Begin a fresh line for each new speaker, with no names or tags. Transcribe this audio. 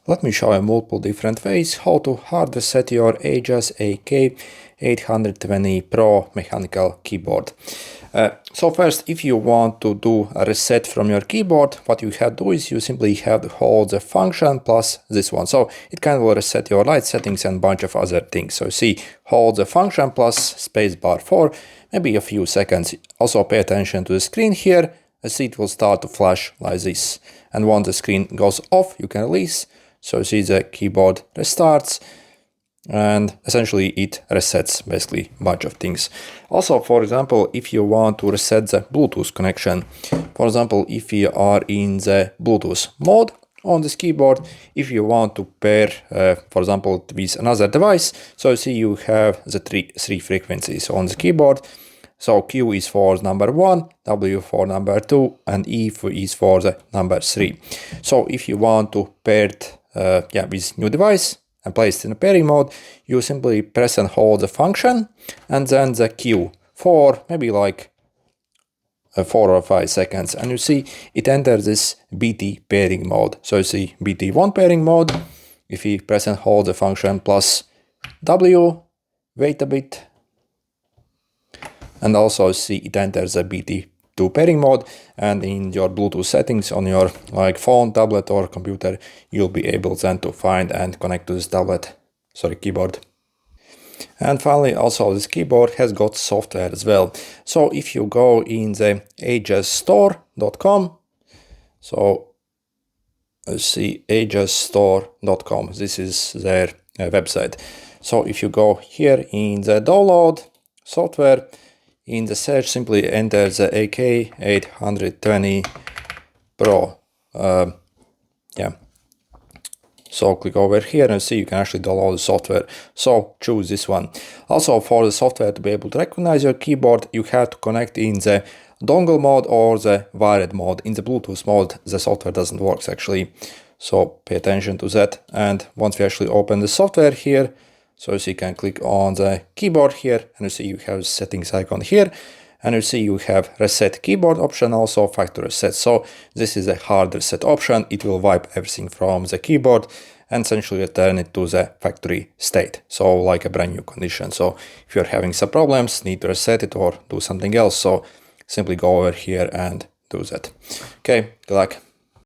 Let me show you multiple different ways how to hard reset your AJAZZ Ak820 Pro mechanical keyboard. So first, if you want to do a reset from your keyboard, what you have to do is you simply have to hold the function plus this one. So it can will reset your light settings and bunch of other things. So see, hold the function plus spacebar for maybe a few seconds. Also pay attention to the screen here, as it will start to flash like this. And once the screen goes off, you can release. So see the keyboard restarts and essentially it resets basically a bunch of things. Also, for example, if you want to reset the Bluetooth connection, for example, if you are in the Bluetooth mode on this keyboard, if you want to pair, for example, with another device, so see you have the three frequencies on the keyboard. So Q is for number 1, W for number 2, and E is for the number 3. So if you want to pair it with new device and place it in a pairing mode, you simply press and hold the function and then the Q for maybe like 4 or 5 seconds, and you see it enters this BT pairing mode. So you see BT1 pairing mode. If you press and hold the function plus W, wait a bit, and also see it enters the BT2 pairing mode, and in your Bluetooth settings on your phone, tablet or computer, you'll be able then to find and connect to this keyboard. And finally, also this keyboard has got software as well. So if you go in the AJAZZstore.com, so let's see, AJAZZstore.com, this is their website. So if you go here in the download software, in the search, simply enter the Ak820 Pro. So click over here and see you can actually download the software. So choose this one. Also, for the software to be able to recognize your keyboard, you have to connect in the dongle mode or the wired mode. In the Bluetooth mode, the software doesn't work actually. So pay attention to that. And once we actually open the software here, so you can click on the keyboard here and you see you have settings icon here, and you see you have reset keyboard option, also factory reset. So this is a hard reset option. It will wipe everything from the keyboard and essentially return it to the factory state. So like a brand new condition. So if you're having some problems, need to reset it or do something else, so simply go over here and do that. Okay, good luck.